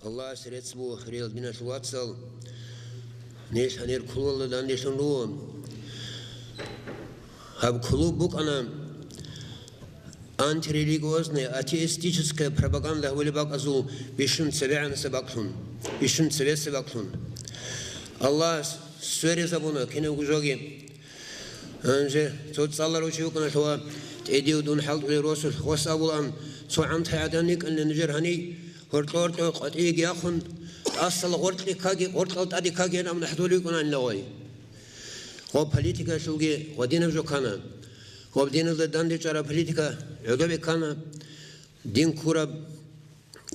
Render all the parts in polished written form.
Allah sredstvo hrel dinaš luacal, neš hanir kulul dan nešan luom. Hab клуб бук она антирелигиозная, атеистическая пропаганда вылибак азу бишун цевян себакшун, бишун цеве себакшун. Allah söyle zabuna kine ujogi. Önce tutsallar uçuyukuna şova ediyudun halk ve Resul wasabulan soğan tayadanik en nijer hani hortorto qati giyakhun asal hortli kagi hortalt adi kagi nam nahdulukuna lawai. O politika şulgi wadina jokana. O dinilde dandi çara politika ödebe kana din kura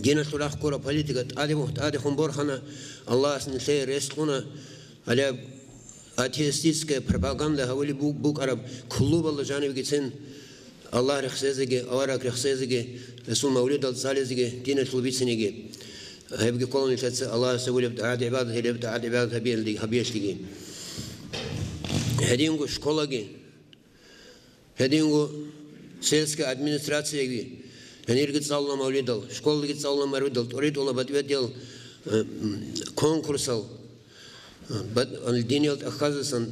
gene sulah kura politika adi muht adi khumborhana Allah'ın şey resquna ala ateistическая пропаганда havali buk arab kluballa janib gitsin Allah rexsezige avara rexsezige Resul Mevlid al-Salezige dine şulbitsinige hebge koloni çatsa Allah sevulib taad ibad helib taad ibad habildi habiyeshtige hedingu şkolagi hedingu selska administratsiyagi energit sallama Mevlid al şkolda git sallama Mevlid al torit ola badvedel konkursal But on diniyat akhazasan,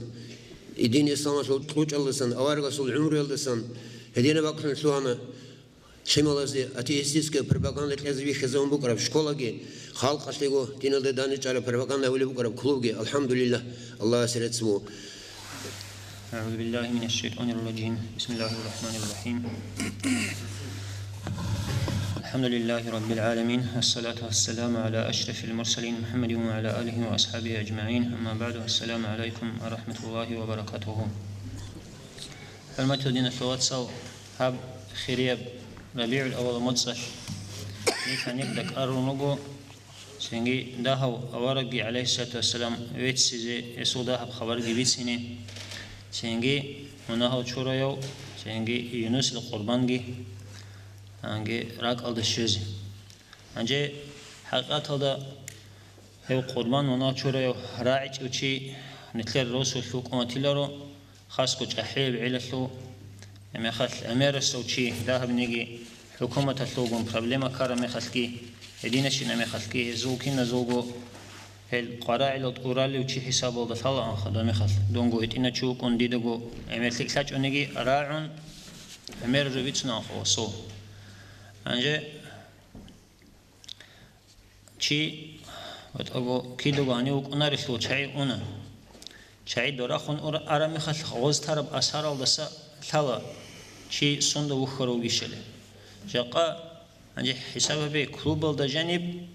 idini samaşol tuğçalısan, avargasol umru yaldasan, hedine bakın şu ana şemalazı ateistическая пропаганда тлязывих zaman bu kadar şkolagi, halk aştego dinilde danıçara propaganda öyle bu kadar klubgi. Elhamdülillah Allah'a seretsu. Euzu billahi mineşşeytanirracim. Bismillahirrahmanirrahim. الحمد لله رب العالمين والصلاة والسلام على أشرف المرسلين محمد وعلى آله وأصحابه أجمعين أما بعد السلام عليكم ورحمة الله وبركاته المتو دين الثلاثة هاب خريب ربيع الأول متصح نيكان يكدك أرونوغو سنجي داهو أورقي عليه الصلاة والسلام ويتسيزي يسو داهب خبرقي بيتسيني سنجي مناهو چوريو سنجي يونس القربانجي Ange rak aldı şözi. Ange hakikat aldı hev kurban ona çoraya ra'iç uçi nitler Resul hukumatillaro khas kuç ahib ilashu eme khas amir uçi dahab nigi hukumatallogun problema kara me khaski edina shin eme khaski zukin zugo el qara'il urali uçi hesab oldu falan khadame khas dongo etina çukun didago emerlik saç onigi ra'un amir rubitsna khoso Anže či вот аго кидогани укунari случай уна чай дорахон ор арами хал гоз тараб асар алдаса тала чи сонда ухаро гишеле жаqa анже хисабе клуб алда жаниб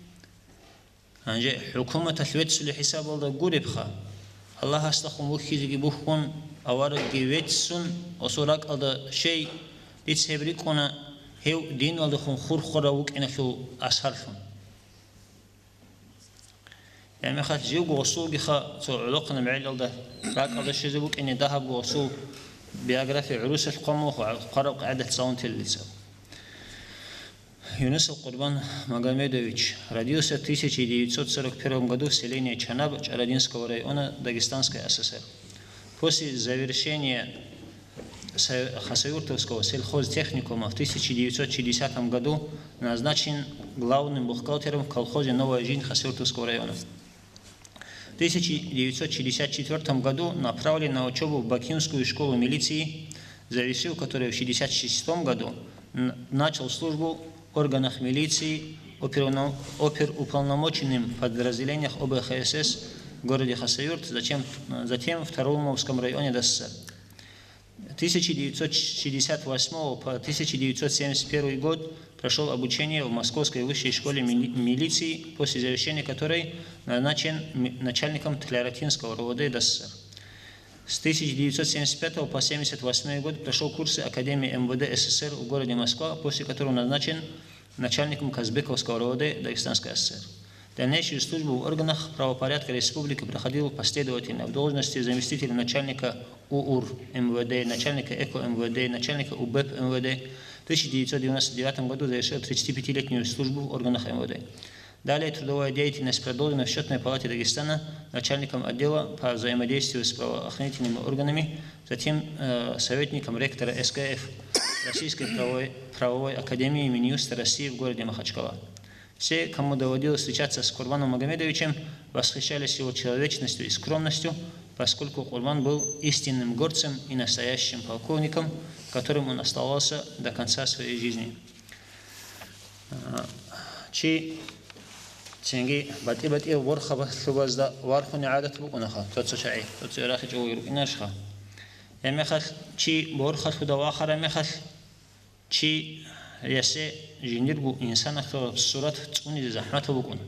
анже hükümet alvetsul hesab alda guribxa Allah astaqum ukhizigi bukhun awar givetsun osorak alda şey dit sebrik ona هو دين والدخون خور خراوك إنه شو أسهلهم يعني ما خات جيو قوسو بخا سو علاقنا معي لده راك هذا الشيء زبوك إني ذهب قوسو بيجرافي عروس القوم وقرب قعدة صون تللسا يونس القربان Магомедович родился в 1941 году в селении Чанаб Чарадинского района Дагестанской ССР. После завершения Хасавюртовского сельхозтехникума в 1960 году назначен главным бухгалтером в колхозе «Новая жизнь» Хасавюртовского района. В 1964 году направлен на учебу в Бакинскую школу милиции, завершил которую в 1966 году, начал службу в органах милиции, оперуполномоченным в подразделениях ОБХСС в городе Хасавюрт, затем в Тарулмовском районе ДССР. 1968 по 1971 год прошел обучение в Московской высшей школе милиции, после завершения которой назначен начальником Тляротинского РОВД ДССР. С 1975 по 1978 год прошел курсы Академии МВД СССР в городе Москва, после которого назначен начальником Казбековского РОВД Дагестанской ССР. Дальнейшую службу в органах правопорядка республики проходил последовательно в должности заместителя начальника УУР МВД, начальника ЭКО МВД, начальника УБЭП МВД. В 1999 году завершил 35-летнюю службу в органах МВД. Далее трудовая деятельность продолжена в Счетной палате Дагестана начальником отдела по взаимодействию с правоохранительными органами, затем советником ректора СКФ Российской правовой академии Минюста России в городе Махачкала. Все, кому доводилось встречаться с Курбаном Магомедовичем, восхищались его человечностью и скромностью, поскольку Курбан был истинным горцем и настоящим полковником, которым он оставался до конца своей жизни. Ценги бати ворха шубазда вархуни адат букунаха тотсачай тотсирахи жойру инашха эмехал чи борха шуда вахара эмехал чи ясе жиниргу инсанахто сурат цуни захмату букун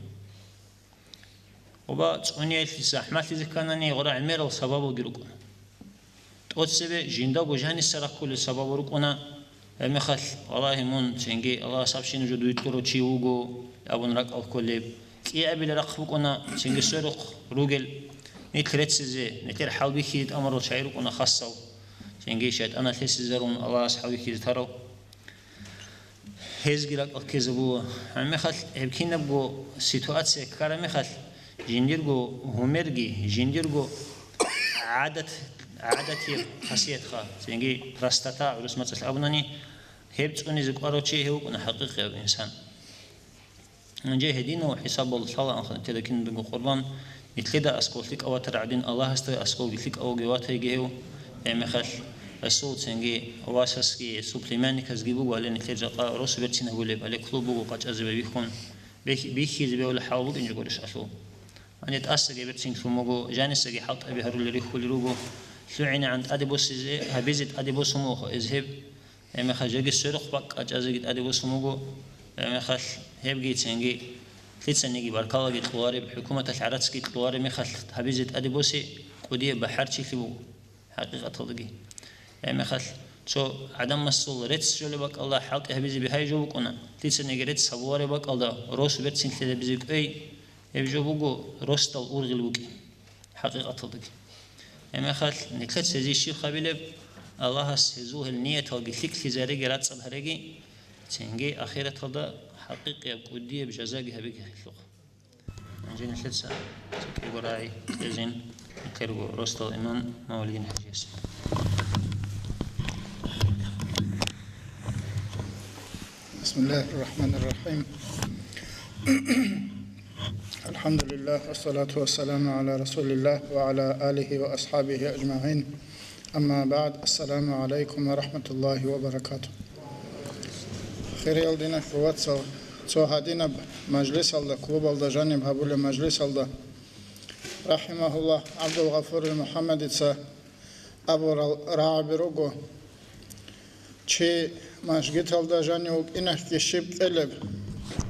оба цуни захмати зиканани гора амерал сабабу гирукун тотсебе жиндагу жани саракул сабабу рукуна эмехал аллахи мун ценги аллах сабшин жудуит куру чи уго абун рак алколеб يقبل رقبكنا سنجسرق روجل نترتسزه نتر حاول بكيد أمر وشعيركنا خاصة سنجيشات أنا تسزرون الله أصحابي كيد ترى هزجلك أكذبوا عم خل يمكن نبغو سيتواتسي كارم خل جنديرجو همرجي جنديرجو عادة خاصية خا سنجي رستتا ورسمة الأبناني هبت أني ذكره شيء هو كنا حقيقي الإنسان جاهدين وحساب الله صلى الله عليه وسلم دعو قربان يتلدا أسكول فيك أو ترعدين الله است أسكول فيك أو جوات هيجيو مخل الصوت سنجي واسسكي سوبليمان كزجيبو ولا نتلجا روس بيرتين هولي بالي كلوبو قد أزب بيكون بيخي زبي ولا حاول إنجو قرش أشلو أنا تأسج بيرتين فموجو جانس جي حط أبي هرول ريخو لروجو ثعين عند أديبوس هبيزت أديبوس موخ إذهب مخل جاي السرق بق أجازت أديبوس موجو مخل هبجي تنجي تلتسنجي بركالة قواري بحكومة العراتسكي قواري مخل هبيزت أديبوسي قديه بحر شكلو حقيقة تلقي مخل شو عدم مسؤول ريتس جل بق الله حق هبيزي بهاي جو بقنا تلتسنجي ريتس سبواري بق الله روس بيرتسين تلتسنجي بزيك أي يبجو بقو روس تل أورغل بقي حقيقة تلقي مخل نكلت سزي الشيخ قبيله الله سيزوه النية تلقي ثك في زاري رات صبهرجي تنجي أخيرا هذا حقيقي أبودية بجزاجها بيجي خلق. عندنا ثلاث ساعات تكيبو راعي تلزين كربو رستو إمام مولين حجيس. بسم الله الرحمن الرحيم. الحمد لله والصلاة والسلام على رسول الله وعلى آله وأصحابه أجمعين. أما بعد السلام عليكم ورحمة الله وبركاته. خير يلدينا فواتسو هادينا مجلس الله كلوب الله جانب هبول مجلس الله رحمه الله عبد الغفور المحمد أبو راعب روغو چه مشغيت الله جانب إنه كشيب قلب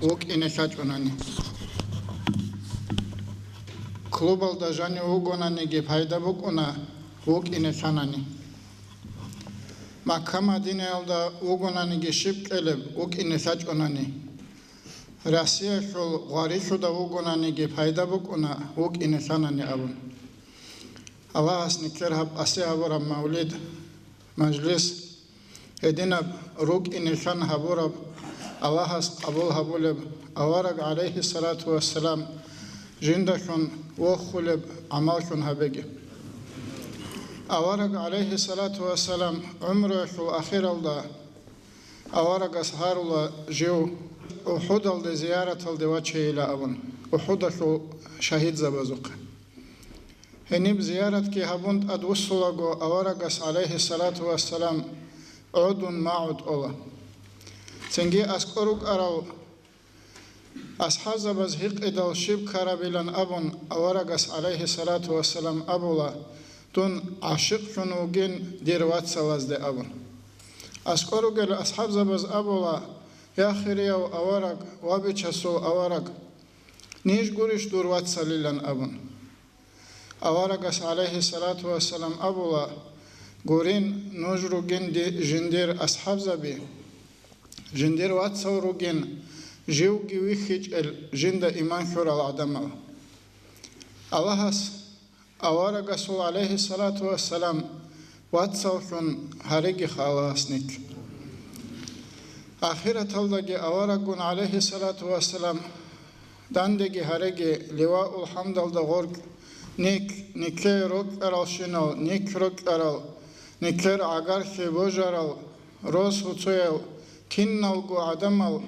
وك إنه شاجوناني كلوب الله جانب وغوناني جي فايدة بوكونا وك إنه شاناني Makama dine yolda ugonani geçip gelip uk inisaj onani. Rasiye şol garişu da ugonani ge fayda buk ona uk inisanani abun. Allah asniker hab asya abura mevlid meclis edinab ruk inisan habura Allah as kabul habuleb avarag aleyhi salatu vesselam jindaşun vukhuleb amalşun habegi. أورق عليه الصلاة والسلام عمره شو أخير الله أورق أسهار الله جو أحد الله زيارة الله وجهه إلى أبن أحد شو شهيد زبزق هنيب زيارة كي هبوند أدوسلغو أورق عليه الصلاة والسلام عود ما عود الله تنجي أسكرك أرو أصحاب زبزهق إدل شب كرابيلان أبن أورق عليه الصلاة والسلام أبولا تون عاشق شنوگين ديروات سواز دي أبن أسكرو قل أصحاب زبز أبولا يا خيريو أورق وابيشسو أورق نيش قريش دوروات سليلان أبن أورق عليه الصلاة والسلام أبولا قرين نجروگين دي جندير أصحاب زبي جندير وات سوروگين جيوگي ويخيج الجند إيمان شور العدم الله أورق رسول عليه الصلاة والسلام واتسوشن هرقي خلاصنك آخرة تلدقي أورقون عليه الصلاة والسلام داندقي هرقي لواء الحمد الدغورك نيكي روك أرال شنو نيك روك أرال نيكير عقارشي بوجرال روس وطويل تنالقو عدمال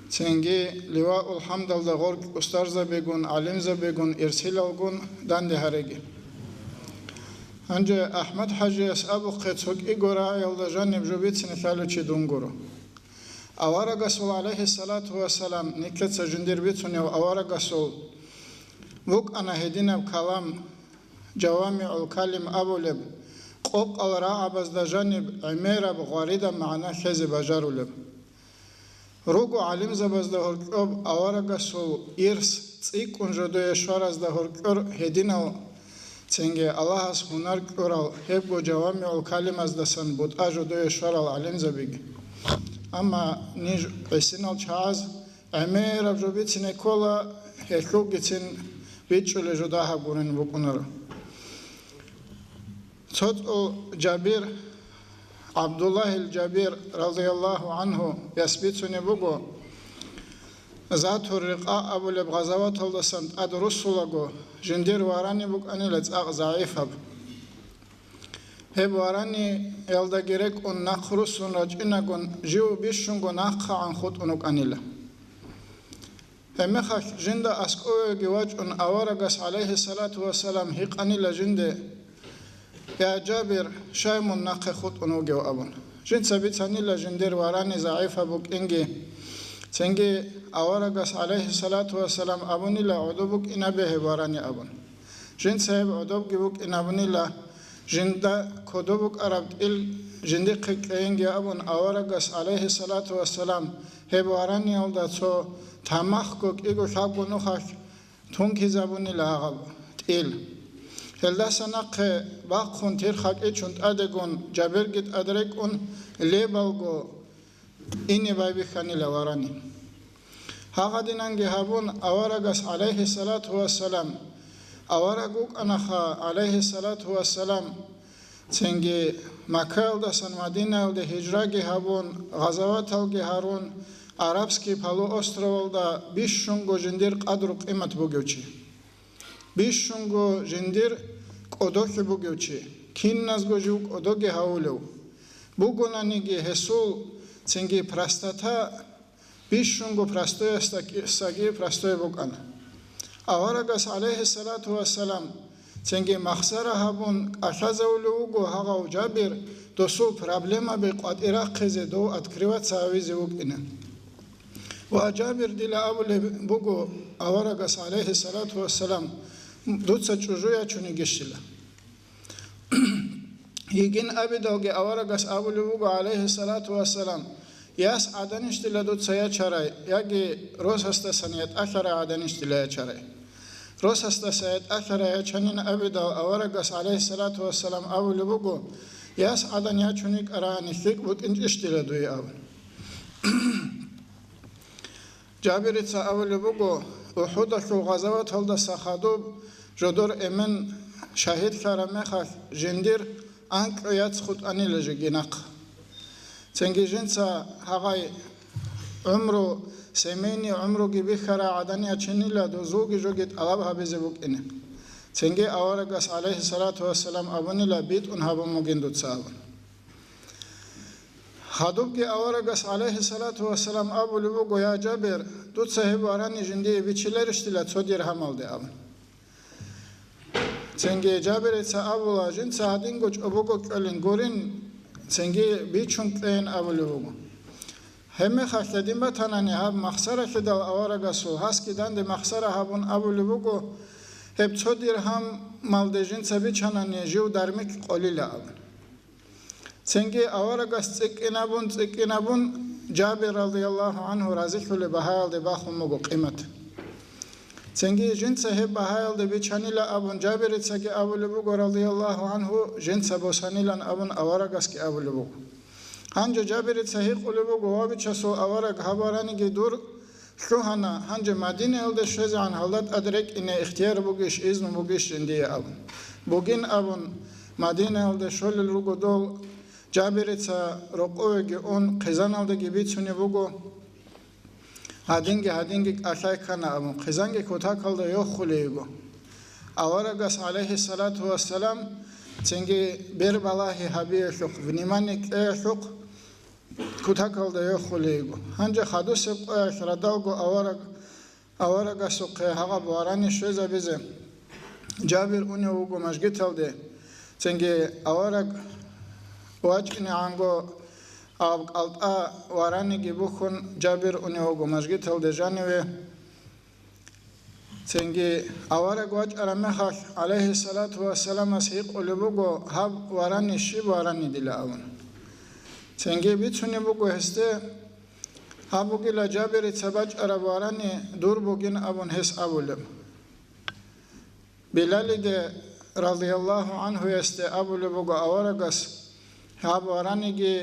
ценги ливаул хамдалда горк устарза бегун, алимза бегун, ирсилалгун данде хареги. Анже Ахмад Хаджиас абу қецук игора ялда жанниб жубицини фалучи дунгуру. Авара Гасул алейхи салату вассалам никетса жиндир бицунев Авара Гасул вук анахединав калам джавамиул калим абулеб қоқ алра абазда жанниб амераб ғарида маана хези бажарулеб. Ругу алим забазда хоркёб Авара Гасул ирс цикун жодоя шаразда хоркёр хединав ценге Аллахас хунар кёрал хебго джавамиул калим аздасан буд'a жодоя шарал алим забиги. Ama niż esinal çaz amera jobitsine kola hekog gitsin biçule jodaha gurin bukunar. Sot o Jabir Abdullah el-Jabir radıyallahu anhu yasbitsune bugo zatur riqa abul ghazavat aldasan ad rusulago jindir warani buk anilats aq zaifab Hebarani elda gerek on nakrusun racinagon jiu bishungo nakha an khut unuk anila. Hemekha jinda askoyo giwaj on Avaragas alayhi salatu wassalam hiq anila jinde ya Jabir shaymun nakha khut unuk gew abun. Jind sabit anila jindir warani zaifa buk ingi Cenge Avaragas alayhi salatu wassalam abunila odobuk inabe hebarani abun. Jind sahib odob gibuk inabunila Jinda kodobuk Arab il jindi qeqengi abun Avaragas alayhi salatu wassalam hebarani alda so tamah kok ego shabunu khak tunki zabuni lagab il helda sanaq baqun tir khak echunt adegon Jabir git adrek un lebalgo ini babi khani lawarani hagadinangi habun Avaragas alayhi salatu wassalam Avaraguk anakha alayhi salatu wassalam cenge Makkah da san Madina da hicra ge habun gazawat al ge harun arabski palo ostrovda bishungo jindir qadru qimat bugevchi bishungo jindir qodokh bugevchi kinnaz gojuk odoge haulo bugonani ge hesul cenge prastata bishungo prastoya sagi prastoya bugana Avaragas alayhi salatu wassalam cenge makhsara habun ashazawlugo haga Jabir dosu problema be qadira qize do atkrivat savize ugina wa Jabir dila abule bugo Avaragas alayhi salatu wassalam dutsa chujuya chuni geshila yigin abidalge Avaragas abule bugo alayhi salatu wassalam yas adanishtila dutsa ya charay yagi roz hasta saniyat akhara adanishtila ya charay Roz hasta sayet akhara ya chanin abidal Avaragas alayhi salatu wassalam avulu bugu yas adan ya chunik arani hik buk intishtila duyi avul. Jabiritsa avulu bugu Uhuda şu gazavat halda sakhadub jodor emen şahid karamekha jindir ank yats khut anilaj ginak. Cengi jinsa hagay umru semeni umru gibi khara adani achinila dozugi jogit alab habize buk ine cenge Avaragas alayhi salatu wassalam abunila bit un habum mugindut saabun hadub ki Avaragas alayhi salatu wassalam abulu bugo ya Jabir dut sahib arani jindi bichiler ishtila çodir hamalde abun cenge Jabir etsa abula jin saadin goch obugo kölin gorin cenge bichun klen abulu bugo Hemme khakhadim batanani hab makhsara fidal Avaragasul haskidan de makhsara habun abulu bugo hep çodir ham maldejin sabi chanani jiu darmik qolila ab cenge Avaragas tsekinabun Jabir radıyallahu anhu razikul bahal de bakhum bugo qimat cenge jin sahib bahal de bichanila abun Jabir tsaki abulu bugo radıyallahu anhu jin sabosanilan abun Avaragas ki abulu bugo Hanca Jabir sahih ulubu govabi chaso Avarag habarani ge dur shuhana hanca Madine elde shezan halat adrek ine ikhtiyar bugish iznu bugish indiye abun bugin abun Madine elde sholil rugo dol Jabir sa roqo ge on qizan elde gibi tsune bugo hadingi ashay kana abun qizan ge kota kalda yok khulego Avaragas alayhi salatu wassalam cenge berbalahi habiye shuk vnimanik shuk кутакалда ёхулиго ханҷа хадусеб қояш радалго аварага суқе ҳага барани шӯза бизе ҷабир уни уго машгиталде ценге авараг вачкини анго алта вараниги бухун ҷабир уни уго машгиталде жаниве ценги авараг вач арамехах алайҳи салату вассалам аз ҳиқули буго ҳаб варани ши варани дила авун ценги бицуни буго ҳесте ҳабугила ҷабири цабач ара варани дур бугин авун ҳес авулем билалиде радиаллаҳу анҳу ҳесте авули буго аварагас ҳаб вараниги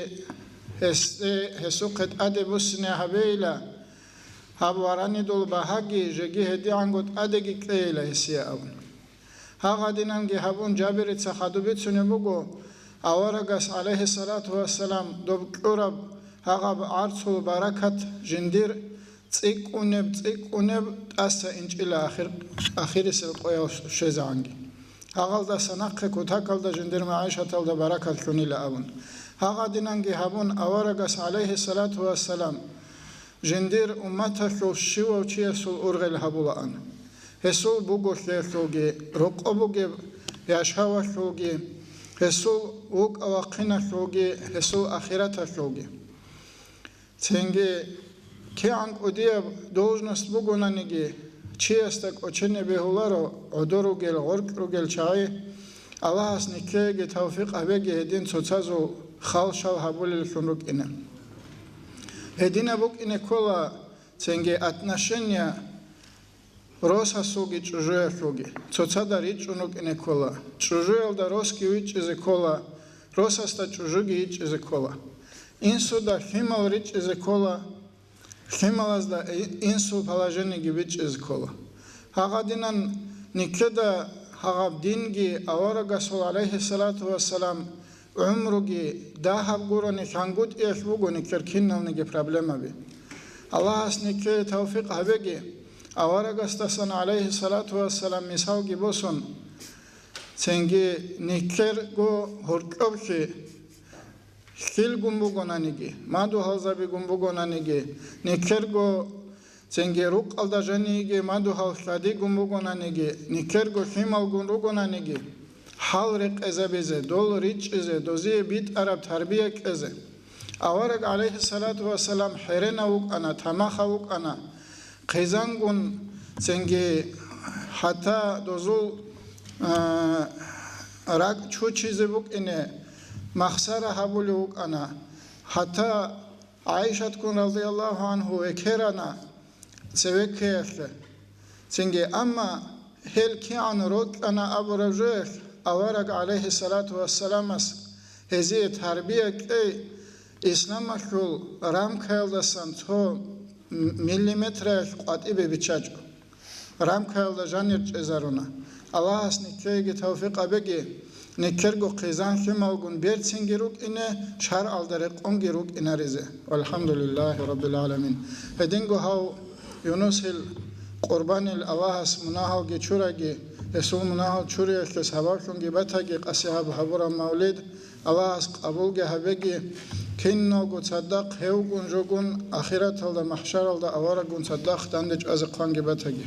ҳесте ҳесу қитъади бусне ҳабейла ҳаб варани дулбаҳаги жеги ҳеди ангут адеги қейла ҳесия авун ҳага динанги ҳабун ҷабири цахаду бицуни буго аварагас алайҳи салату вассалам добкӯраб ҳагаб арцул баракат жиндир цикунеб таса инчила ахирисел қоял шезанги ҳагалда санаққи кутакалда жиндир маишаталда баракат кунила авун ҳага динанги ҳабун аварагас алайҳи салату вассалам жиндир умматашул шивав чиесул урғел ҳабулаан ҳесул буго хехулги руқо буге яшҳавашулги ҳесул ук авақинашулги ҳесул ахираташулги ценги ки анг удия должност бугунаниги чиестак очене беҳуларо одоругел ғоркругел чаи аллаҳас никеги тавфиқ авеги ҳедин цуцазу халшал ҳабулил шунрук-ине ҳедина бук-ине кола ценги отношения росасуги чужуяшуги цуцада ричунук-ине кола чужуялда роски вичизи кола росаста чужуги ичизи кола инсуда химал ричизи кола хималазда инсу положениги вичизи кола ҳага динан никеда ҳага динги аварагасул алайҳи салату вассалам умруги дахаб гурони хангут еш буго никер кинналниги проблема би аллаҳас нике тавфиқ ҳабеги аварагастасан алайҳи салату вассалам мисалги босун ценги никер го ҳуркёбши хил гумбугонаниги маду ҳалзаби гумбугонаниги никер го ценги руқ алдажаниги маду ҳалшади гумбугонаниги никер го химал гунругонаниги ҳалри қезабизе дол ричизе дозие бит араб тарбия кезе авараг алайҳи салату вассалам херена укана тамаха укана қезангун ценги ҳата дозул раг чу чизе букине махсара ҳабули укана ҳата аишаткун радиаллаҳу анҳу экерана цевекееше ценги амма ҳел киан рокана абуражӯеш авараг алайҳи салату вассаламас ҳезии тарбия кей исламашул рамкаялдасан то миллиметраш қатъи бебичаҷ рамкаялда жанир чезаруна аллаҳас никеги тавфиқ абеги никерго қизан хималгун берцингирук ине шар алдареқонгирук инаризе алҳамдулиллаҳи роббил аламин ҳединго ҳав юнусил қурбанил аллаҳас мунаҳалги чураги ҳесул мунаҳал чуриякес ҳавашунги батаги қасиҳаб ҳабура мавлид аллаҳас қабулги ҳабеги кинногу цаддақ ҳевгун жугун ахираталда маҳшаралда аварагун цаддақ дандич азиқанги батаги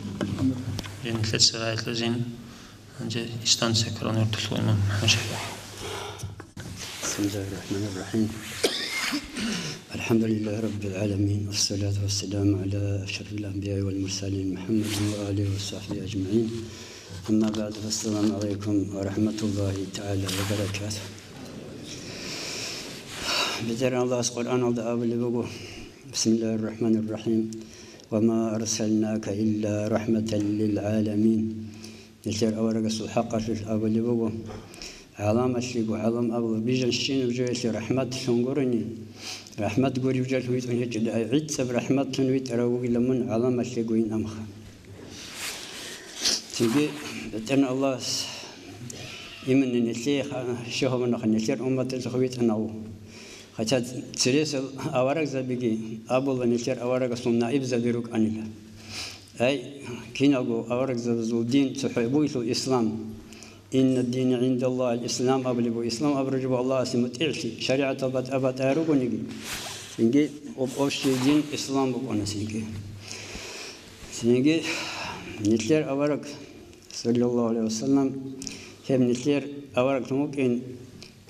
بسم الله الرحمن الرحيم الحمد لله رب العالمين والصلاة والسلام على أشرف الأنبياء والمرسلين محمد وآله وصحبه أجمعين أما بعد فالسلام عليكم ورحمة الله تعالى وبركاته بذكر الله القرآن الله بسم الله الرحمن الرحيم وما أرسلناك إلا رحمة للعالمين يصير أورق الحق في الأول بقول علام الشيء وعلام أبو بيجن الشين وجويس رحمة شنقرني رحمة قولي وجل ويت ونجد عيد سب رحمة ويت أروي لمن علام الشيء وين أمخ تيجي بتن الله يمن الشيخ شو من خن يصير أمة الخويت أنا خشات سريس أورق زبيجي أبو ونصير أورق صنع نائب زبيروك أنيلا أي كيناغو أورق زبزول دين تحبوي الإسلام إن الدين عند الله الإسلام أبلغ إسلام أبرج الله سمت إعشي شريعة أبت أروق نجي Çünkü общий din İslam bu konu çünkü. Çünkü nitler avarak sallallahu aleyhi ve sellem hem nitler avarak mümkün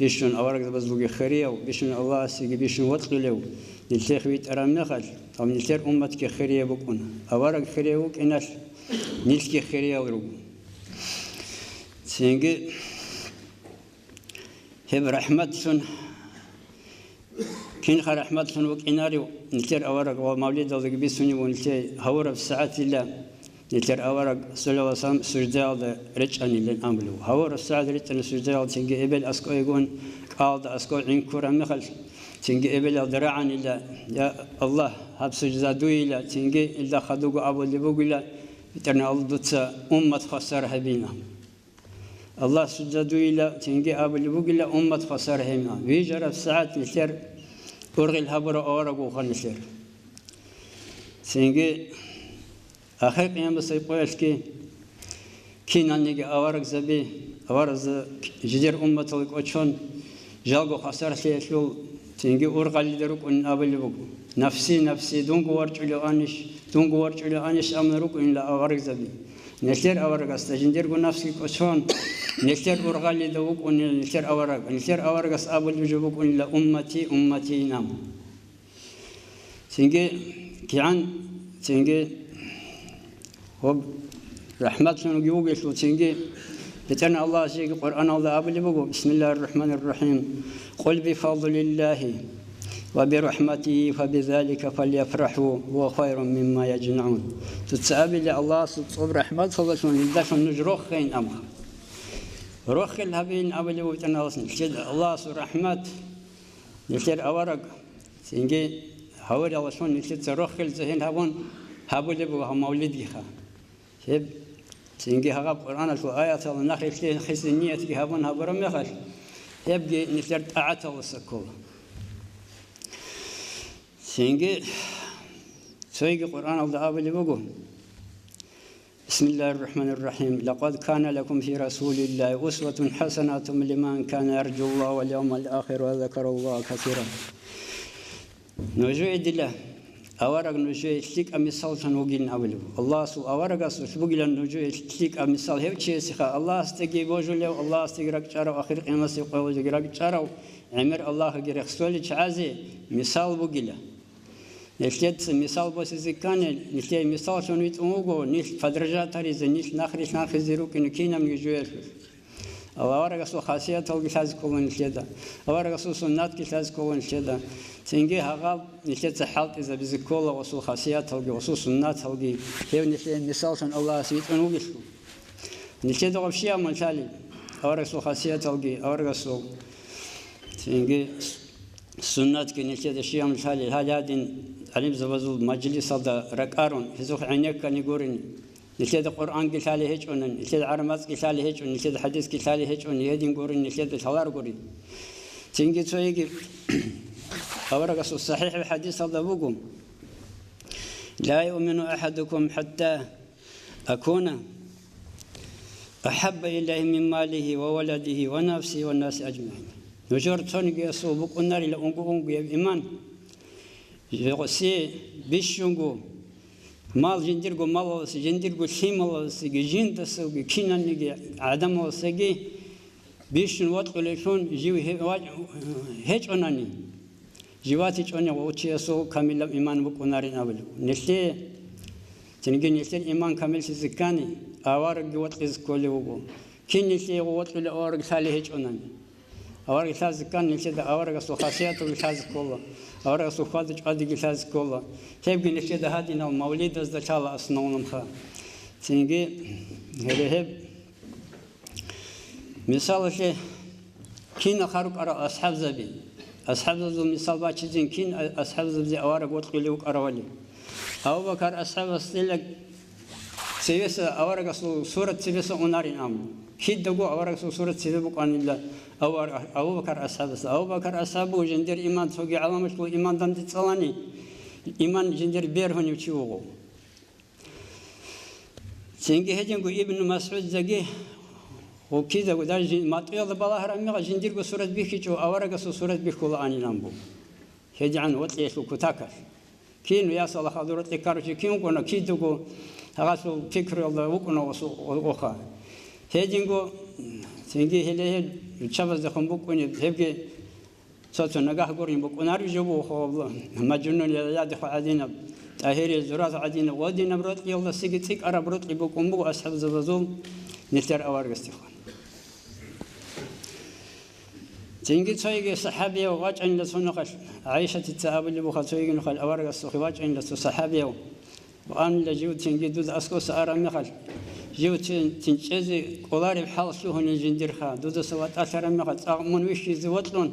bişun avarak bazı khariyav bişun Allah sigi bişun vatqilev nitler khwit aramnaqal am nitler ummat ki khariya bu konu avarak khariya bu inal nitki khariya ru çünkü hem rahmetun كين رحمة الله وكيناري نتر أورق ومولد الله بيسوني ونتر هورب ساعات الله نتر أورق صلى الله عليه وسلم سجداء رجعني لين أملو هورب ساعات رجعني سجداء تنجي إبل أسكو يقول قال أسكو عين كورا مخل تنجي إبل درعني إلا يا الله هب سجداء دوي إلا تنجي إلا خدوق أبو اللي بقول ترنا الله أمة خسرها بينا الله سجداء دوي إلا تنجي أبو اللي بقول أمة خسرها بينا ويجرب ساعات نتر أرغي الهبر أورق وخلصير. سينجي آخر قيام بسيقوش كين أنيجي أورق زبي أورق جدير أمة الكوتشون جالقو خسر سيشلو سينجي أرغي لدرك أن أبلغ نفسي دونغو ورجلو أنيش أمرك إن لا أورق زبي نشتر أورق استجندر نفسي كوتشون نشتر أرغي لدوك أن نشتر أورق أبلغ أن لا أمتي نام سينجي كيان سينجي هو رحمة نجيوجي شو سينجي بتنا الله سينجي قرآن الله أبلغ بسم الله الرحمن الرحيم قل بفضل الله وبرحمته فبذلك فليفرحوا هو خير مما يجمعون تتسابل الله سبحانه رحمة الله شون نجروخ خين أمر روخ الهبين أبلغ بتنا الله سبحانه رحمة نشر أورق سينجي هوري الله شون نشر روخ الزهين هبون هبول بوها مولدي خا شيب سينجي هغاب قرآن شو آيات الله نخل خسنية كي هبون هبرم يخش يبقى نشر أعت الله سكول سينجي سويجي قرآن الله أبلي بقول بسم الله الرحمن الرحيم لقد كان لكم في رسول الله أسوة حسنة لمن كان يرجو الله واليوم الآخر وذكر الله كثيرا نجوي دله أورق نجوي شيك أمثال تنوجين أولو الله سو أورق سو شبقي نجوي شيك أمثال هيو شيء سخا الله استجي بوجله الله استجرك شارو آخر قيامة سيقول جرك شارو عمر الله جرك سولي شعزي مثال بقيله نشلت مثال بس زكانة نشلت مثال شنو يتومو نش فدرجات تريز نش ناخر زيروك نكينا من جويل الله ورقة سو خاصية تلقي لازم كون نشلته ورقة سو سنات كي لازم كون نشلته تنجي هغاب نشلت حالت إذا بذكوله وسو خاصية تلقي وسو سنات تلقي هي نشلت مثال شن الله سيتومو جسلو نشلت غبشيا من شالي ورقة سو خاصية تلقي ورقة سو تنجي سنات كي نشلت شيا من شالي هالادين علم زوجو مجلس هذا ركارون هزوخ عينك كان يقولن نشهد القرآن كشالي هيجون نشهد عرمات كشالي هيجون نشهد حديث كشالي هيجون يهدين قولن نشهد الحوار قولن تيجي تسويجي أورق الصحيح الحديث هذا بقوم لا يؤمن أحدكم حتى أكون أحب إليه من ماله وولده ونفسه والناس أجمعين نجور تونجي يصوبك النار إلى أنقوم إيمان جوسي بيشونغو مال جنديرغو مال وس جنديرغو شيمال وس جيندسو كينانيغي عدم وسغي بيشن واتقلشون جيو هيج اوناني جيواتي چوني وچيسو كامل ايمان بكونارين ابل نشي تنجي نشي ايمان كامل سيزكاني اوارغ واتقز كوليوغو كين نشي واتقل اورغ سالي هيج اوناني أورغ سازكان نشي أورغ سو خاصيات وشاز كله أورغ سو خادج أدي شاز كله تبقى نشي هادينا مولد از دشالا أصنعونهم خا تيجي هذا مثال شيء كين خارق أرى أصحاب زبي مثال باشين كين أصحاب زبي أورغ وتقليوك أروالي أو بكر أصحاب استيلك سيبس أورغ سورة سيبس أونارين أم كيد دعو أورغ سورة سيبس بقان الله أو بكر أصحاب وجندر إيمان سوقي علامة لو إيمان دم تتصلاني إيمان جندر بيرهون يشوفه سينجي هجنكو ابن مسعود زكي وكذا ودار ما تيجي بالله رامي جندر بسورة بيكيشوا أورغ سورة بيكولا أني نامبو هدي عن وطي سو كتاكر كين يا صلاح حضرت كارش كين كنا كيدو هغاسو فكر الله وكنا وخا هدينغو سنجي هله تشابز خمبوكوني هبجي صوت نجاح قريب بكونار يجوا خو مجنون يا دخو عدينا تاهير الزراعة عدينا ودينا برات يلا سيجتك أرا برات بكم بو أصحاب زبزوم نتر أوارق استخوان تنجي تسوي صحابي وواج عند سنقش عائشة التأبل اللي بخل تسوي نخل أوارق استخوان واج عند صحابي وأنا لجيو تنجي دود أسكو سأرا مخل جيو تنجزي قلاري بحال شوهن الجندير خا دود سوات أثر مخل من وش يزوتلون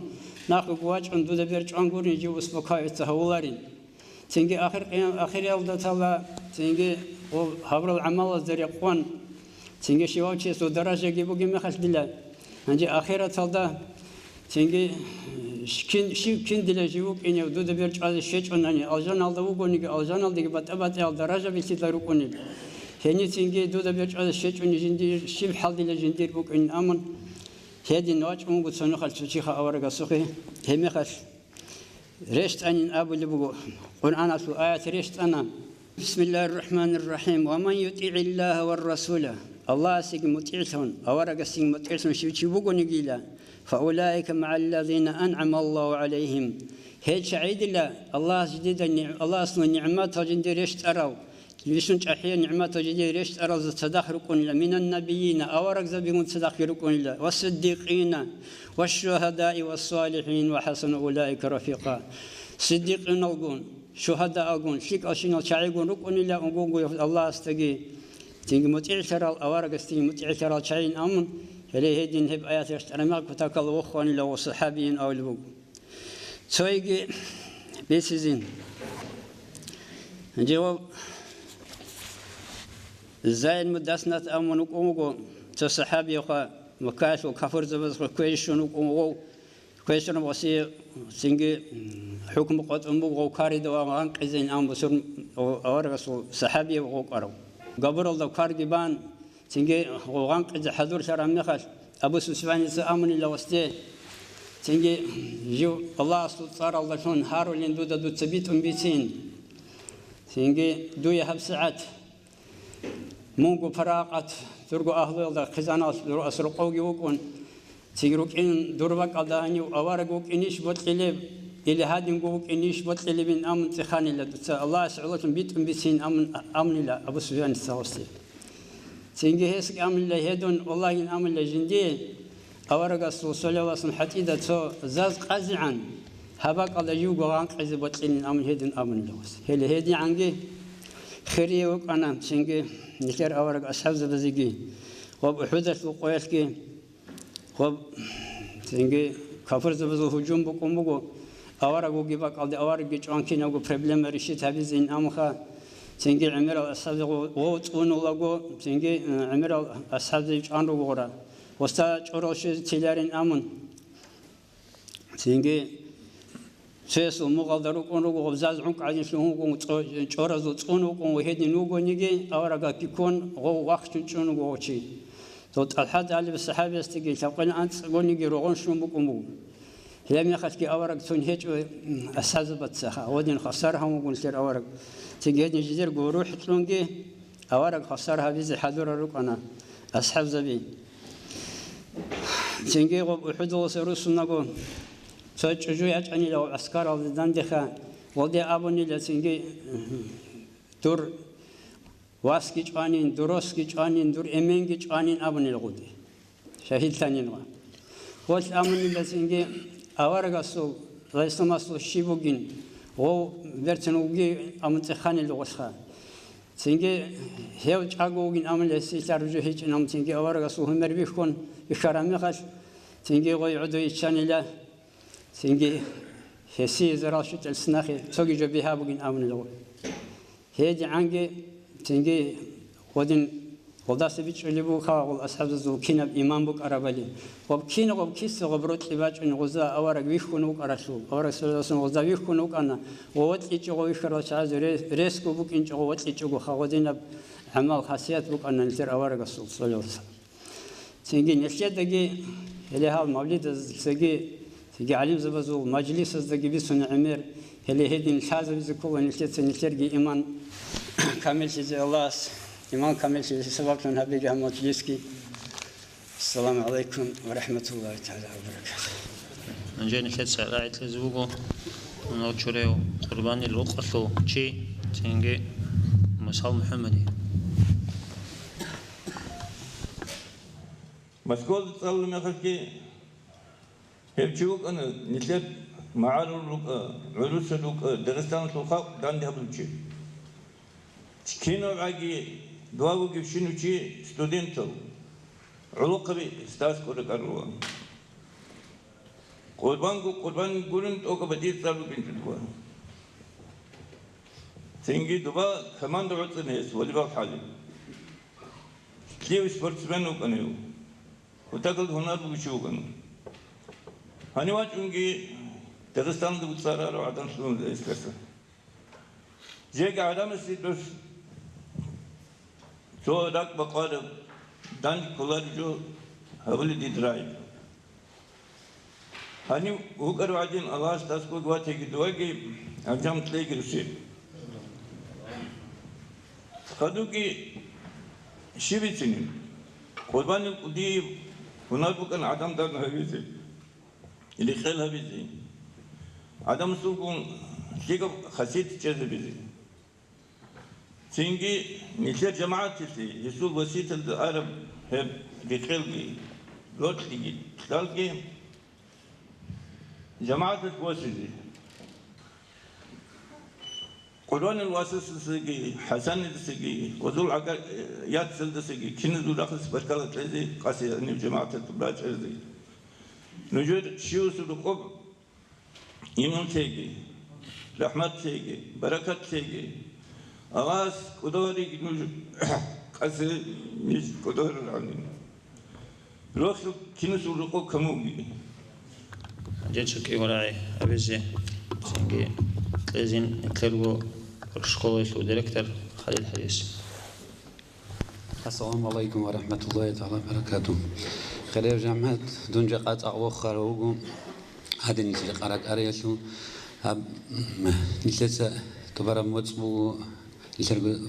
ناخذ واج عند دود بيرج عنقور يجيو اسمكاي تهولارين تنجي آخر يوم تلا تنجي وحبر العمل الزريقون تنجي شواء سو درجة جيبوا جم خش دلا نجي آخر تلا تنجي شكين دلا جيبوا إني ودود بيرج على الشيء عناني ألجان على دوغوني ألجان على دقي بتأبت على درجة بيصير ركوني هني تنجي دود بيرج على الشيء عني جندير شيب حال دلا جندير بوك إن أمن هذه النوع مو بتصنع خل تشيخ أورق السوقي هم خش رشت أن أبو لبو قرآن سو آيات رشت أنا بسم الله الرحمن الرحيم ومن يطيع الله والرسول الله سيج مطيعون أورق سيج مطيعون شو بقول نقيلا فأولئك مع الذين أنعم الله عليهم هيد شعيد الله جديد الله أصلا نعمات جندي رشت أراو ليشون أحيانا نعمات جديد رشت أراو تدخلكم من النبيين أورق زبيون تدخلكم والصديقين والشهداء والصالحين وحسن أولئك رفيقا صديقين أقول شهداء أقول شيك أشين الشعيقون ركون الله أقول الله استجي تيجي متعي ترى الأوارق استجي متعي ترى الشعين أمن هلي هدين هب آيات يشترمال كتاك الله وخواني لو صحابيين أو البوق سويجي بيسزين جواب زين مدسنة أمن وقومو تصحابي خا مكاش وكفر زبز كويشون وقومو كويشون وصي سنجي حكم قط أمبو وكاري دوام قزين أم بسر أورغسو صحابي وقارو قبر الله كارجبان سنجي وغان قز حضور شرم نخش أبو سفيان سأمن الله وستي سنجي جو الله صار الله شون هارو لين دو تبيت بيتين سنجي دو يهب ساعات مونغو فراقات ترجو أهل الله خزانة أسرقوا يوكون تيجروك إن دربك أداني وأوارقوك إنيش بطلب إلى هذا نقولك إنيش بطلب من أمن تخاني لا الله سعولكم بيتم بسين أمن لا أبو سفيان الثوري تيجي هسك أمن لا هدون والله إن أمن لا جندي أوارق الرسول صلى الله عليه وسلم حتى إذا تو زاز قزعا هباك الله يوجو عنك إذا بطلين أمن هدون أمن لوس هدي عنجي خيري وأنا تيجي نكر أورق أصحاب زبزيجي وبحدث وقويسكي وب تنجي كفر زبزو هجوم بكم بقو أورق وجيبك على أورق جانكين أو problem رشيد هبزين أمخا تنجي عمر أصحاب ووتون ولاقو تنجي عمر أصحاب جان روغورا وستا جروش تيلارين أمن تنجي سيسو مغادرو كونو غزاز عنك عادي شلون كون جورزو تونو كون وهدي نوغو نيجي أورقا كيكون غو وقت تونو غوشي توت الحد على الصحابة استجي تقول أنت تقول نيجي روغون شلون بكمو لم يخش كي أورق تون هيج أساس بتسخا ودين خسرها وقول سير أورق تيجي هدي جزير جروح تلونجي أورق خسرها بيزي حضور روك أنا أصحاب زبي تيجي غو حدو سيروس نقول سوتشجوا يعني لو عسكر على الدندخة ودي أبوني لسنجي دور واسكي جانين دروسكي جانين دور إمينجي جانين أبوني الغودي شهيد ثاني نوع وش أبوني لسنجي أورغاسو ليسماسو شيبوجين هو برتنوجي أمتخاني الغشخة سنجي هيو جاغوجين أمن لسيتار جهيج نام سنجي أورغاسو هم ربيكون يشرمي خش سنجي غوي عدو يشاني له سنجي هسي زراشت السناخي سوقي جبيها بقين آمن الأول هيجي عنجي سنجي ودين وضاس بيتش اللي بوخا والأصحاب زو كينا إمام بوك أرابلي وبكينا وبكيس وبروت لباج إن غزا أورق ويخونوك أرسل أورق سلسلة غزا ويخونوك أنا ووت إيجو ويخرج عاز ريسكو بوك إنجو ووت إيجو خوادين عمل خاصيات بوك أنا نلتر أورق الصل صلى الله عليه وسلم سنجي نشيد دقي اللي هذا مولد سنجي تيجي عليم زبزو مجلس الزجي بيسون عمير اللي هدين الحازة بيزكوا نلتت نلترجي إيمان كامل شيء الله إيمان كامل شيء سبق لنا بيجي مجلسكي. السلام عليكم ورحمة الله تعالى وبركاته. نجاني شد سعراء تزوجه ونوتشريو قرباني الوقفة شيء تنجي مسال محمدي. مسكول تصل مخكي هبشوك أنا نسيت معارو لوك عروس لوك درستان لوكا دان دهبلشي. كينو عاجي دواغو كيفشينو شيء ستودنتو علوق بي استاذ كورك أروى. قربان قولن توك بديل صاروا بنت دوا. تنجي دوا كمان دعوت الناس ولي بق حالي. كليو سبورتسمان وكانيو. وتاكل هنار بوشيو كانو. هني واجونجي دغستان دو بتصارع رو عدم شلون ذا إسكاسا. جيك عدم السيدوس. شو داك بقارب دان كولار جو هولي دي درايف. هني هو كرو عجين الله استاسكو دواتي كدواجي أجام تلاقي رسي. خدوكي شبيتني. قربان القديم هناك كان عدم دان هبيزي. اللي خيل هبيزي. عدم سوكون شيء خسيت كذا بيزي. سينجي مثل جماعة تسي يسوع وسيط العرب هب بخلقي لوت لقي تلاقي جماعة الواسطة قرآن الواسطة سجى حسن السجى وذول عقل ياد سلد سجى كن ذول أخذ بركالة لذي قاسي أن جماعة التبلاج أرضي نجود شيو سلوكب إيمان سجى رحمة سجى بركة سجى أواس كدوري كنوج قاسي مش كدور العنين روح كنو سلوكب كموجي جيتشك وراي أبيزي سنجي لازم نتلقوا الشكوى شو ديركتور خالد حديث. السلام عليكم ورحمة الله تعالى وبركاته. خليل جامعة دون جقات أخر وقوم هذا نسي قرأت أريسو هب نسيت تبرع مطبوع يسرق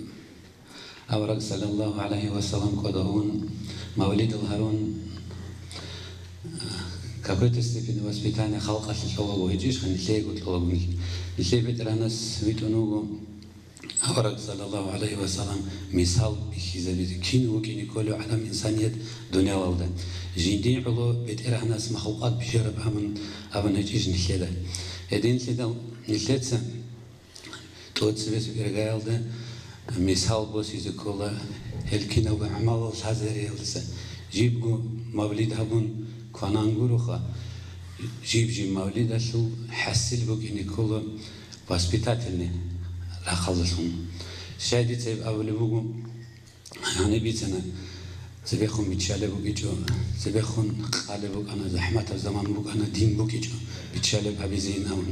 أورق صلى الله عليه وسلم قدرون مولد الهارون какой-то степени воспитания халка силового идиш, они слегут логми. И слепит ранас витонугу Авраг саллаллаху алейхи вассалам мисал бихизабит кину киниколю алам инсаният дунялалда. Жинди уло бит ранас махлуqat бишараб аман идиш ниследа. Един следал ниследса тот свес иргаялда мисал бос изекола элкина ва амал сазариялса. Жибгу мавлид хабун كوانانغوروخا جيب مولد شو حسل بوك إني كله واسبيتاتلني لا خلصهم شادي تيب أول بوكو يعني بيتنا زبيخون بيتشالي بوك إجو زبيخون قالي بوك أنا زحمة الزمان بوك أنا دين بوك إجو بيتشالي بأبي زين أون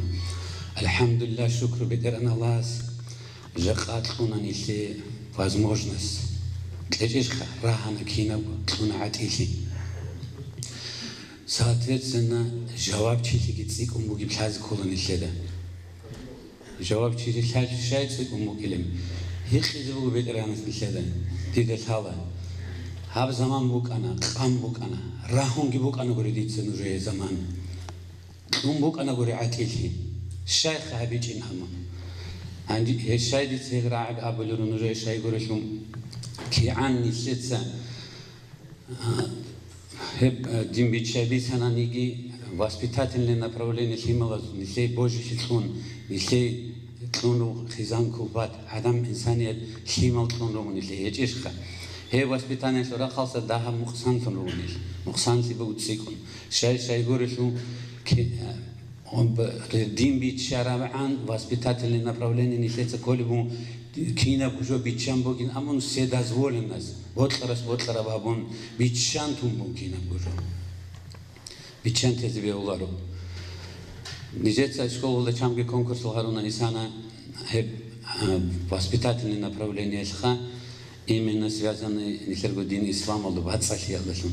الحمد لله شكر بدر أنا الله جاقات لونا نيسي возможность تلاقيش راحنا كينا لونا عتيسي соответственно جواب чилиги цик умуги плази колони леда جواب чили шай цик умугилем хихи зуг бетеранс леда тидел хала хаб заман букана қам букана рахунги букана гуридитсен уже заман букана гури атилхи шай хабичин хама анди шай дит рааб абулурун уже шай гуришум ки анни сетса Дим бичаби сананиги воспитательное направление химала, нисей Божий хитун, нисей тлуну хизанку бат, адам инсаният химал тлуну нисей ечишха. Хе воспитание сора халса даха мухсан тлуну нисей, мухсан си баутсикун. Шай горишу дим бичарабан воспитательное направление нисей цаколибу كينا بوجو بيتشان بوكين أمون سيدا زول الناس بوتلرا بابون بيتشان توم كينا بوجو بيتشان تزبي أولارو نجت شكول ولا كم كونكورس الهارونا إنسانا هب воспитательные направления إلخا именно связаны несерго дин ислам алду бат сахи аллахун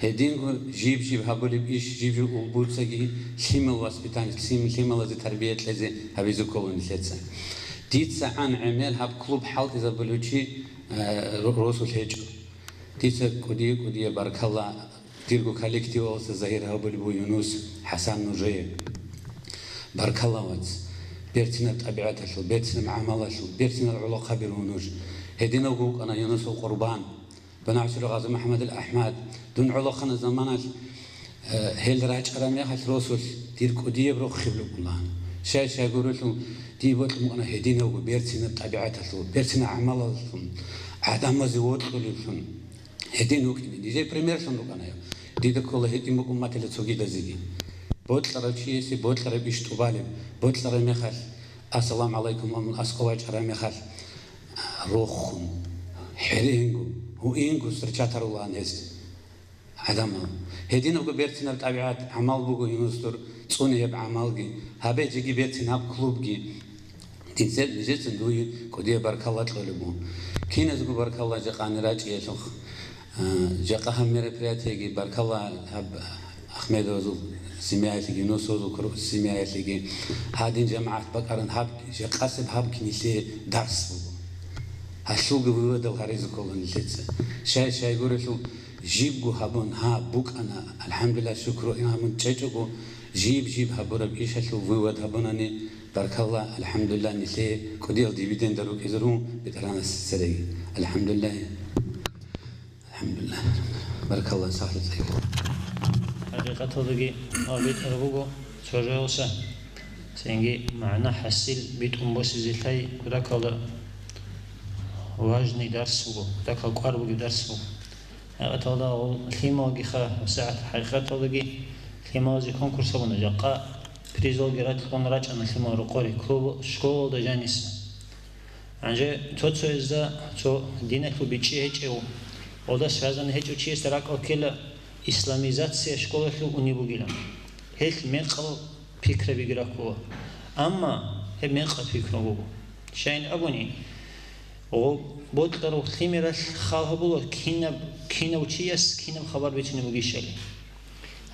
هدينكو جيب هابولي بإيش جيب والبوتساجي سيمل واسبيتان سيمل زي تربية لزي هبيزو كولون لتسا ديت ساعان عمل هاب كلوب حالت إذا بلوشي روسو الهجو ديت كودي بارك الله تيرجو كولكتيف زهير هابولي بو يونس حسن نجيب بارك الله واتس بيرتنا طبيعته شو بيرتنا معامله شو بيرتنا العلاقه بالونوج هدينا وقوق انا يونس وقربان بنعشر غازي محمد الاحمد دون علاقه زمانات هل راج رامي خاص رسول دير كوديه برو خبل الله شاي يقولوا له دي بوتم انا هدينا وبيرتنا طبيعته شو بيرتنا عمله شو عدم زوات كلهم هدينا وكني دي زي بريمير شنو كان دي كل هدي مقومات اللي تسوقي دزيجي بوتلر شيء بوتلر بيشتغل بوتلر مخال السلام عليكم من أسقواج رامخال روخم حرينجو هو إنجو سرچاتر الله نست عدم هدينا وبيرتنا بتابعات عمل بوجو ينصر تصوني بعملجي هبي جي بيرتنا بكلوبجي تنزل نجت ندوي كودي بارك الله تقولبون كين زغو بارك الله جقان راجي يشخ جقهم مريبرياتي بارك الله هب أحمد وزول سماعتي نوسوز وكرو سماعتي هادين جماعة بقرن هاب قاسب هاب كنيسة درس هالشو جوه ده الخريز كلون لتسه شاي يقول شو جيبو هابون ها بوك أنا الحمد لله شكرا إنها من تجيبو جيب هابورا بإيش شو جوه هابوناني بارك الله الحمد لله نسي كوديل ديفيدين دروك يزرون بترانا السري الحمد لله بارك الله سهل زيك حقيقة هذا أبيت أربوجو سجوسا سينجي معنا حسيل بيت أمبوس زيتاي ركلا واجني درسه ركلا قاربو درسه هذا الخيمة جيخا ساعة حقيقة هذا الخيمة زي كونكورس هنا جاقا بريزول جرات كون راج أنا الخيمة رقوري كلوب شكول دجانيس عنجه توتسو إزدا تو دينك لو بيتشي هيك أو وده سازن هيك أو شيء استراك أو كلا إسلاميزاتسيا شكله شو أنيبوجيلام هيك ميقل فكرة بيجراكوا أما هي ميقل فكرة بو شاين أبوني أو بودلرو خيميرال خالهبولو كينا وشيس كينا بخبر بيتني بوجيشلي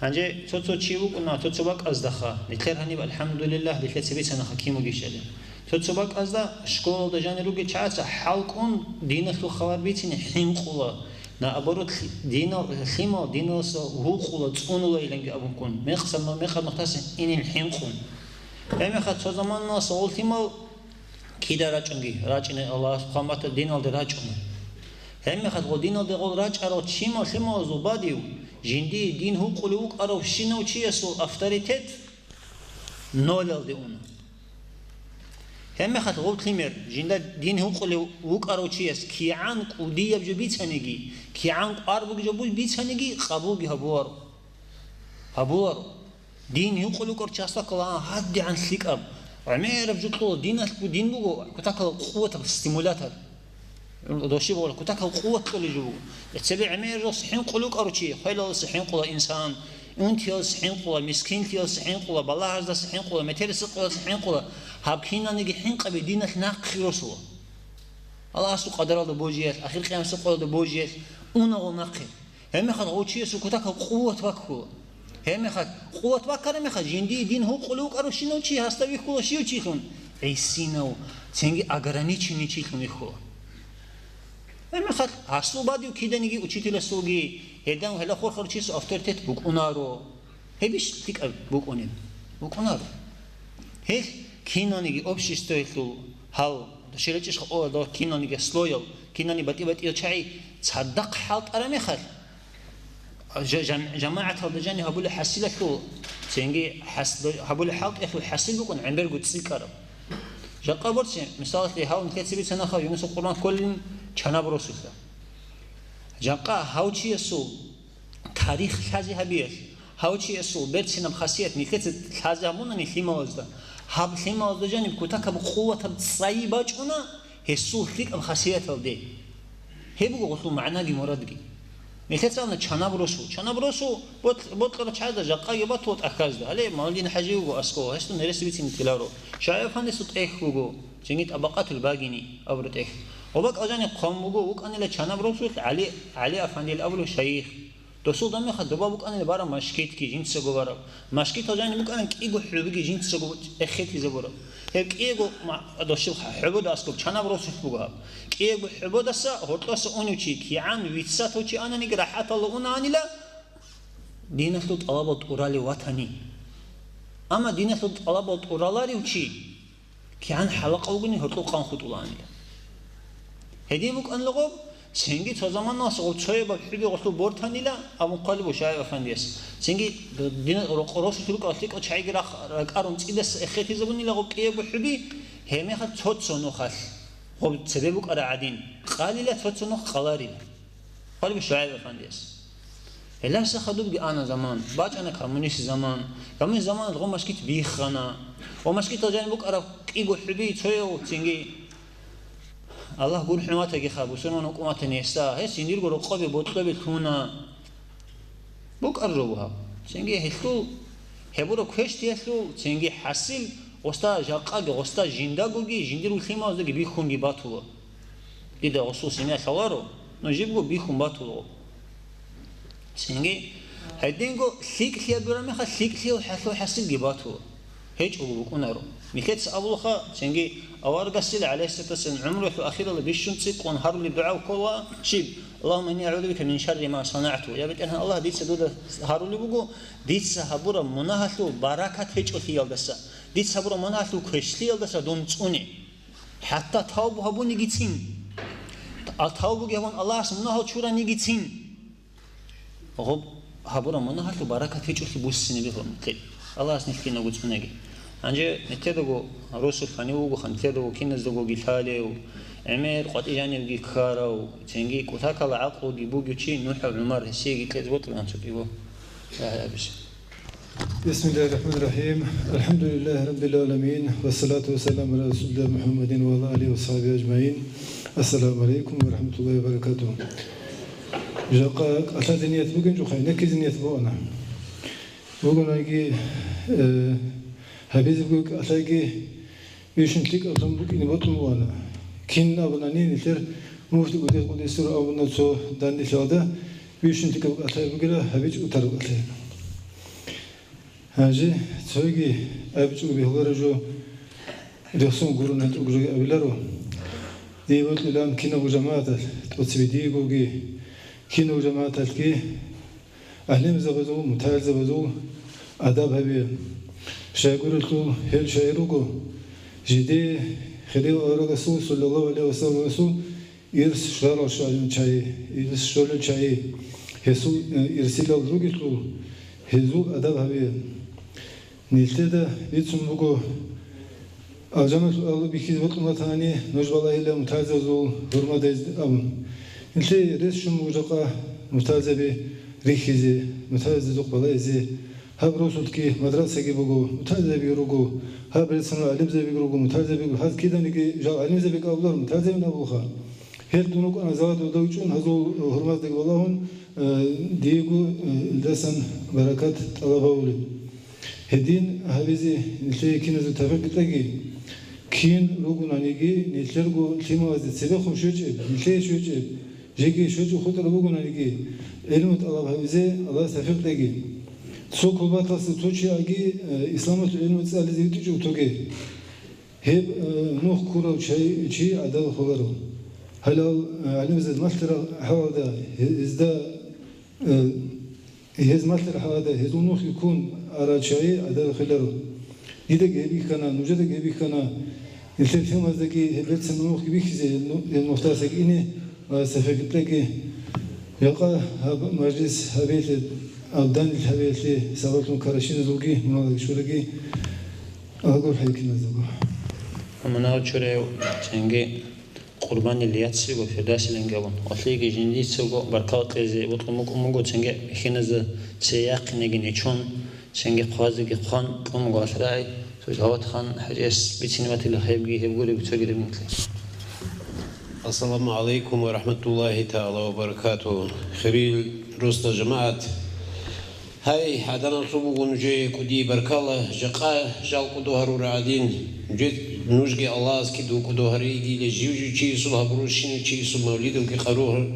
هنجي توتو تشيبو كنا توتو باك أزدخا نتكلم هني الحمد لله لكن سبيت أنا خكيم وجيشلي توتو باك أزدا شكول دجاني لوجي شعاتة حالكون دينه لو خبر بيتني حين قلا نا أبورد دينه خيمة دينه هو خلاص أنو إلى أبوكون مخسر مختص إن الحين خون هم خد زمان ناس أولتيمال كيدا راجعني الله سبحانه وتعالى دينه راجعنا هم خد دينه دغول راج أرو شيما خيمة زباديو جندي دين هو قلوك أرو شينو شيء أفتريتت نولل ديونه هم خد غول خيمر جندا دين هو قلوك أرو شيء كيعان قودية بجبيت هنيجي كيعان أربع جبوي بيت هنيجي قبول هبور دين هو قلوك أرو شاستا كلا هاد عن سيك أب عمير بجطلو دين بوجو كتاكل قوة استيمولاتر دوشي بقول كتاكل قوة كل جو تسبع عمير صحين قلوك أرو شيء خيلا صحين قلا إنسان أنت يا صحين قلا مسكين يا صحين قلا بالله هذا صحين قلا مترس قلا صحين قلا هابكينا نيجي حين قبل دينك ناقخ رسول الله سو قدر الله بوجيت أخير قيام سو قدر بوجيت أنا وناقخ هم خد غوتشي سو كتاكل قوة باكو هم خد قوة باكر هم خد جندي دين هو قلوك أرو شنو شيء هستوي كل شيء وشيء عيسينو تيجي أجراني شنو شيء يخو هم خد هستو بعديو كيدا نيجي وشيء تلسوجي هدام هلا خور شيء أفترتت بوك أنارو هبيش تيك بوك أنارو هيك كينا نيجي أبشيستويلو هال شيلتش أو ده كينا نيجي سلويل كينا نيجي بتي يشاي تصدق حالت أرمي خل جماعة هذا جاني هبول حسيلك له تيجي هبول حالت إخو حسيل بكون عمبر قد سكر جا قبرت مثال لي هاون كتبت سنة خا يونس القرآن كل شنا برسولة جاقا هاوشي يسوع تاريخ هذه هبيش هاوشي يسوع بيت سنة بخاصية نكتة هذا همونا نخيمة وزدا هاب خيمة وزدا جاني بكتاك بقوة تصيبة جونا يسوع فيك بخاصية الدي هي بقولوا معنا جي مراد جي نكتة أنا شنا برسول بوت كلا شهادة جاقا يبات وط أكازده عليه مالين حاجة وجو أسكو هستون نرسي بيت نتلارو شايف هني صوت وجو جنيت أبقات الباقيني أبرد وبك أجاني قوم وجو وك أنا لا شنا برسول علي أفندي الأول شيخ Досул даме ха доба букане бара машкет ки жинца говора. Машкет хожани букане киго хлюбиги жинца го эхети забора. Хе киго дошил хебода аскоб чана бросих буга. Киго хебода са хортас онучи киан витса точи анани грахат аллуна анила динахлут алабот урали ватани. Ама динахлут алабот уралари учи киан халaqawgini hortu qan khutulani. Hedi bukane logo Sengi o zaman nasıl o çöye bak bir oldu bortanıyla ama kalbi bu şahı efendiyes. Sengi dine rosu Türk aslik o çay gira karun çides eheti zabunuyla o kiye bu hübi heme hat çot sonu khas. O sebebi bu ara adin. Qalile çot sonu qalari. Kalbi şahı efendiyes. Elerse khadub bir ana zaman, baş ana komünist zaman, komünist zaman o maskit bir khana. O maskit o bu ara kiye bu hübi çöye o sengi Allah gul hurmata ki khabusun onu hukumat nesta he sindir go roqabe botlabe tuna buk arruha sengi hestu heburo kweşti hestu sengi hasil osta jaqa ge osta jinda gogi jindir ulkhima ozge bi khungi batu dide osusine sawaro no jibgo bi khun batu sengi hedingo sik khiyadurame kha sik khiyo hasu hasil ge batu hiç oluk onaro mikets abulha sengi أوارقسل عليه الصلاة والسلام عمره الأخير اللي بيشنصك ونهار اللي دعاء كوا شيب اللهم إني أعوذ بك من شر ما صنعت يا بيت أنا الله ديت سدود هارو اللي بقول ديت سحبورا مناهلو بركة هيج أثي يلدسا ديت سحبورا مناهلو كشلي يلدسا دون توني حتى توب هبو نيجتين توب جهون الله سبحانه شورا نيجتين هو هبورا مناهلو بركة هيج أثي بوسني بهم الله سنفكي نقول توني Anca nettedogo Rasul faniugo khantedogo kinazdogo githale Emir qatijani gikara tengi kutakala aqo gibugi chi Nuh Umar hesigi kezbot lan tukibo ya bish Bismillahirrahmanirrahim Elhamdülillahi Rabbil alamin ve salatu ve selamu ala Resulullah Muhammedin ve ala alihi ve sahbihi ecmaîn Esselamu aleyküm ve rahmetullahi ve berekatuhu Jaqa ata diniyet bugün çok hayne ki diniyet bu ana Bugün ayki Habiz bugün atayki Beşintik atam bugün inibotum bu ana Kin abuna neyniler Mufti Kudesur abuna so dandişada Beşintik atay bugün Habiz utar atay Hacı söylegi Habiz ubihlara jo Resul gurunet ugrigi abilaro Diyebot ilan kina bu cemaatel Otsibidi gogi Kina bu cemaatel ki Ahlim zabazu, mutahal zabazu Adab habi Şaygurultu hel şayrugu Jidi Khiri ve Resul sallallahu aleyhi ve sellem Resul İrs şara şayın çayı İrs şöyle çayı Hesu irsil al-rugitlu Hezu adab habi Nilte de Bitsum bugu Alcamet alı bikiz vatlumatani Nojbalayla mutazazu Hurma dezdi abun Nilte res şun mucaqa Mutazabi Rihizi Mutazazi zuqbalayzi Hab Rasul ki madrasa ki bugu Mutazabi rugu Hab resanu alimze bi rugu Mutazabi haz kidani ki Jal alimze bi kablar Mutazabi nabuha Her tunuk anazavat odavçun Hazul hurmazdaki Allah'un Digu ildesan barakat talaba uli Hedin habizi Nilte ikinizu tafakitagi Kin rugun anigi Niltergu Timavazit Sebekhu şöçeb Nilte şöçeb Jeki şöçü Khutar rugun anigi Elmut Allah habize Allah tafakitagi Su kulbatası Tuçi agi İslamat elmut Alizi yutucu utoge Heb Nuh kurav çi Adal khugaru Halal alimizde Maltara havada Hizda Hez Maltara havada Hezu Nuh yukun Araçayı Adal khilaru Nide gebi kana Nujada gebi kana İlter filmazdaki Hebetsen Nuh gibi kize Muhtasak ini Sefekitleki Yaqa Majlis Habeti Abdan Habeti Sabatun Karashin Zulgi Munadak Şuragi Ağır Haykin Zulgi Amana çöre Çenge Kurban Liyatsi ve Firdevs Lengavon Otligi Jindi Sogo Barkat Eze Utkumuk Umugo Çenge Hinazı Seyak Negin İçon Çenge Qazigi Qan Umugo Asray Sojawat Khan Hajes Bitinvati Lahebgi Hebguri Bitogiri Minkli Assalamu alaikum ve rahmetullahi ta'ala ve barakatuhu Khiril Rusta Cemaat Hay hadana subugun je kudi barkala jaqa jal kudu harura adin je نوجي الله سكدو كدو هريجي لجيوجو تشيسو هبروشينو تشيسو موليدو كي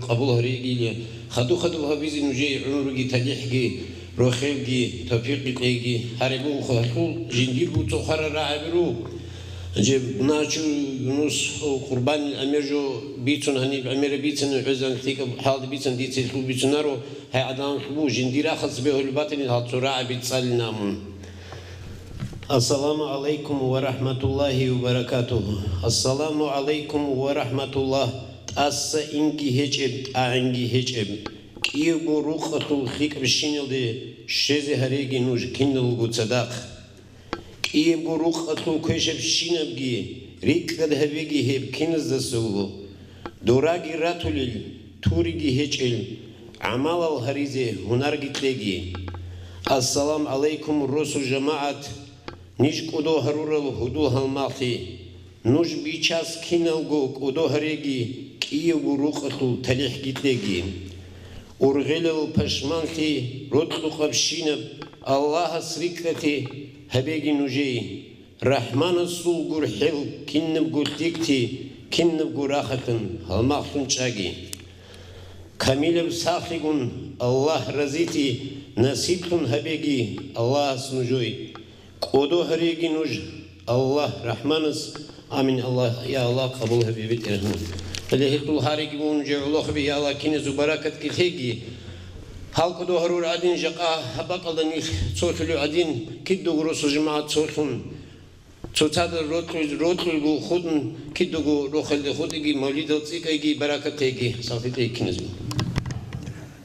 قبول هريجي خدو هبيزي نوجي عمرو جي تليحجي روخيلجي توفيقي هربو خطول جندير بو تخرر راعبرو جيب ناچو يونس قربان الامير جو بيتون هني الامير بيتون حزن تيك حال بيتون دي تلو بيتونارو هاي عدان بو جندير اخذ به الباطن هاتورا بيتصل نامون السلام عليكم ورحمة الله وبركاته. السلام عليكم ورحمة الله. أس إنجي هجب أعنجي هجب. كيو بروخة الخيك بشينل دي شيزي هريجي نوج كينل وتصدق. كيو بروخة كيشب شينب جي ريك ذهبيجي هب كينز دسوغو. دوراجي راتوليل توريجي هجل عمال الهريزي هنرجي تلاقي. السلام عليكم رسول جماعة. نيش كودو هرورل هدو هالماخي نوش بيچاس كينالغو كودو هريجي كيو بروخة تليح جتلجي أورغيلل پشمانتي رتلو قبشينب الله سريكتي هبيجي نوجي رحمن السول غرحل كينب غلتيكتي كينب غراختن هالماختن چاگي كاميلب ساخيگون الله رزيتي نصيبتن هبيجي الله سنجوي كودو هريجي نوج الله رحمانس آمين الله يا الله قبول حبيبي ترحم فليه طول هاريجي ونجع الله بي يا الله كنز وبركة كتيجي هل كودو هرور عدين جقا هبقلني صوتلو عدين كدو غروس جماعة صوتون صوتاد روتل جو خودن كدو جو روخل خودي مولد تيجي بركة تيجي صافي كنز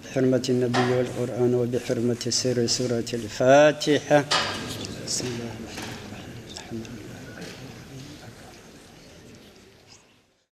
بحرمة النبي والقرآن وبحرمة سر سورة الفاتحة بسم الله الرحمن الرحيم